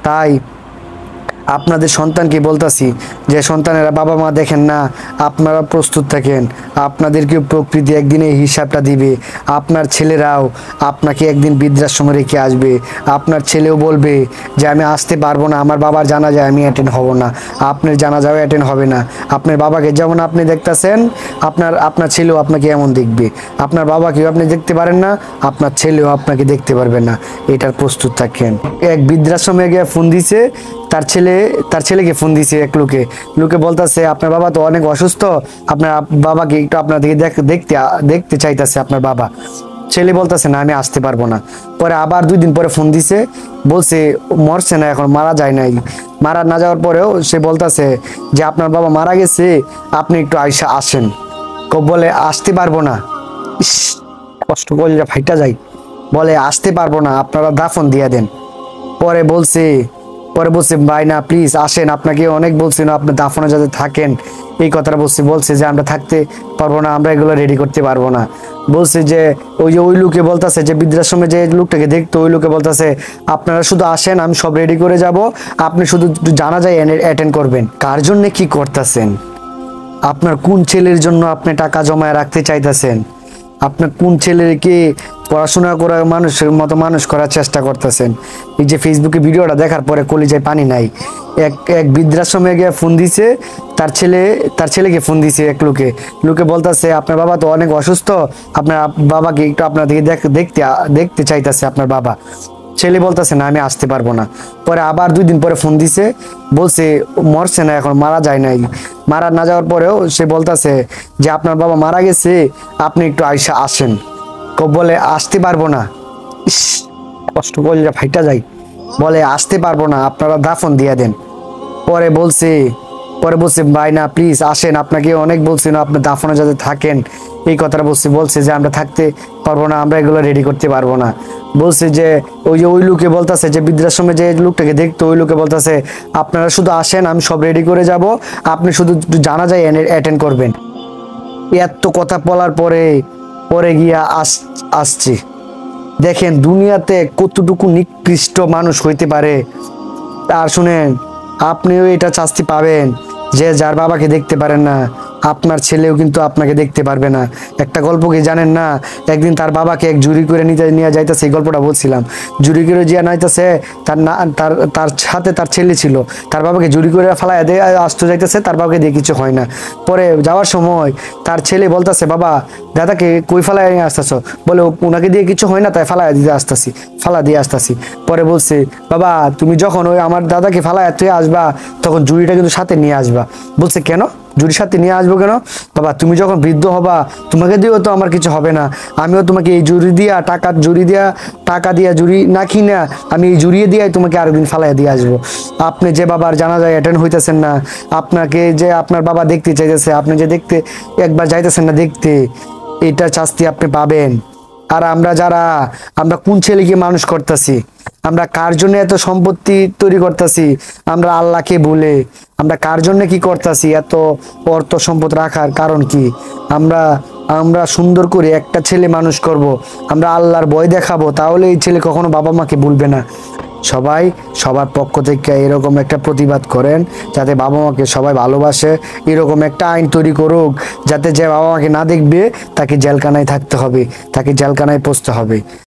তাই আপনাদের সন্তানকে বলতাছি যে সন্তানেরা বাবা মা দেখেন না, আপনারা প্রস্তুত থাকেন, আপনাদেরকে প্রকৃতি একদিন এই হিসাবটা দিবে। আপনার ছেলেরাও আপনাকে একদিন বৃদ্ধাশ্রমে রেখে আসবে। আপনার ছেলেও বলবে যে আমি আসতে পারবো না, আমার বাবার জানাজায় আমি অ্যাটেন্ড হব না। আপনার জানাজাও অ্যাটেন্ড হবে না। আপনার বাবাকে যেমন আপনি দেখতেছেন, আপনার ছেলেও আপনাকে এমন দেখবে। আপনার বাবাকেও আপনি দেখতে পারেন না, আপনার ছেলেও আপনাকে দেখতে পারবে না। এটার প্রস্তুত থাকেন। এক বৃদ্ধাশ্রমে গিয়ে ফোন দিছে, তার ছেলেকে ফোন দিছে এক লোকে বলতেছে আপনার বাবা তো অনেক অসুস্থ, আপনার বাবাকে একটু আপনার দিকে দেখতে চাইতেছে আপনার বাবা। ছেলে বলতেছে না আমি আসতে পারবো না। পরে আবার 2 দিন পরে ফোন দিছে, বলছে মরছে না, এখন মারা যায় নাই। মারা না যাওয়ার পরেও সে বলতেছে যে আপনার বাবা মারা গেছে, আপনি একটু আইসা আসেন। বলে আসতে পারবো না। ইস, কষ্ট করলে ফাইটা যায়। বলে আসতে পারবো না, আপনারা দাফন দিয়ে দেন। পরে বলছে ভাই না প্লিজ আসেন, আপনাকে অনেক বলছি না আপনি দাফনে যাতে থাকেন, এই কথাটা বলছে যে আমরা থাকতে পারবো না, আমরা এগুলো রেডি করতে পারবো না। বলছে যে ওই লোকে বলতেছে যে বৃদ্ধাশ্রমে যে লোকটাকে দেখতো, ওই লোকে বলতেছে আপনারা শুধু আসেন, আমি সব রেডি করে যাব, আপনি শুধু জানা যায় অ্যাটেন্ড করবেন। কার জন্য কি করতেছেন? আপনার কোন ছেলের জন্য আপনি টাকা জমায় রাখতে চাইতেছেন? আপনার কোন ছেলেকে পড়াশোনা করা মানুষের মতো মানুষ করার চেষ্টা করতেছেন? এই যে ফেসবুকে ভিডিওটা দেখার পরে কলিজায় পানি নাই। এক বৃদ্ধাশ্রমে গিয়ে ফোন দিছে, তার ছেলেকে ফোন দিছে এক লোকে বলতেছে আপনার বাবা তো অনেক অসুস্থ, আপনার বাবাকে একটু আপনার দিকে দেখতে চাইতেছে আপনার বাবা। ছেলে বলতেছে না আমি আসতে পারবো না। পরে আবার 2 দিন পরে ফোন দিছে, বলছে মরছে না, এখন মারা যায় নাই। মারা না যাওয়ার পরেও সে বলতেছে যে আপনার বাবা মারা গেছে, আপনি একটু আইসা আসেন। বলে আসতে পারবো না। ইস, কষ্ট করলে ফাইটা যায়। বলে আসতে পারবো না, আপনারা দাফন দিয়ে দেন। পরে বলছে ভাই না প্লিজ আসেন, আপনাকে অনেক বলছি না আপনি দাফনে যাতে থাকেন, এই কথাটা বলছে যে আমরা থাকতে পারবো না, আমরা এগুলো রেডি করতে পারবো না। বলছে যে ওই লোকে বলতেছে যে বৃদ্ধাশ্রমে যে লোকটাকে দেখতো, ওই লোকে বলতেছে আপনারা শুধু আসেন, আমি সব রেডি করে যাব, আপনি শুধু জানা যায় অ্যাটেন্ড করবেন। এত কথা বলার পরে গিয়া আসছে। দেখেন দুনিয়াতে কতটুকু নিকৃষ্ট মানুষ হইতে পারে। আর শুনেন, আপনিও এটা শাস্তি পাবেন যে যার বাবাকে দেখতে পারেন না, আপনার ছেলেও কিন্তু আপনাকে দেখতে পারবে না। একটা গল্প কি জানেন না? একদিন তার বাবাকে এক জুরি করে নিয়ে যাইতেছে, এই গল্পটা বলছিলাম। জুরি করে জিয়া নাইতেছে, তার সাথে তার ছেলে ছিল, তার বাবাকে জুরি করে ফালাই দিয়ে আসতে যাইতেছে, তার বাবাকে দিয়ে কিছু হয় না। পরে যাওয়ার সময় তার ছেলে বলতেছে বাবা দাদাকে কই ফালাই নিয়ে আসতেছো? বলে ওনাকে দিয়ে কিছু হয় না, তাই ফালা দিয়ে আসতেছি। পরে বলছে বাবা তুমি যখন ওই আমার দাদাকে ফালায় তুই আসবা, তখন জুরিটা কিন্তু সাথে নিয়ে আসবা। বলছে কেন জুরির সাথে নিয়ে আসবো কেন? বাবা তুমি যখন বৃদ্ধ হবা, তোমাকে দিয়েও তো আমার কিছু হবে না, আমিও তোমাকে এই টাকা দিয়া জুরি না কিনা, আমি এই জুড়িয়ে দিয়ে তোমাকে আরেকদিন ফালাইয়া দিয়ে আসবো। আপনি যে বাবার জানাজায় অ্যাটেন্ড হইতেছেন না, আপনাকে যে আপনার বাবা দেখতে চাইতেছে, আপনি যে একবার যাইতেছেন না দেখতে, এটা শাস্তি আপনি পাবেন। আর আমরা কোন ছেলেকে মানুষ করতেছি? আমরা কার জন্য এত সম্পত্তি তৈরি করতেছি? আমরা আল্লাহকে ভুলে আমরা কার জন্য কি করতেছি? এত অর্থ সম্পদ রাখার কারণ কি? আমরা সুন্দর করে একটা ছেলে মানুষ করব, আমরা আল্লাহর ভয় দেখাবো, তাহলে এই ছেলে কখনো বাবা মাকে ভুলবে না। সবাই সবার পক্ষ থেকে এরকম একটা প্রতিবাদ করেন, যাতে বাবা মাকে সবাই ভালোবাসে। এরকম একটা আইন তৈরি করুক, যাতে যে বাবা মাকে না দেখবে তাকে জেলখানায় থাকতে হবে, তাকে জেলখানায় পচতে হবে।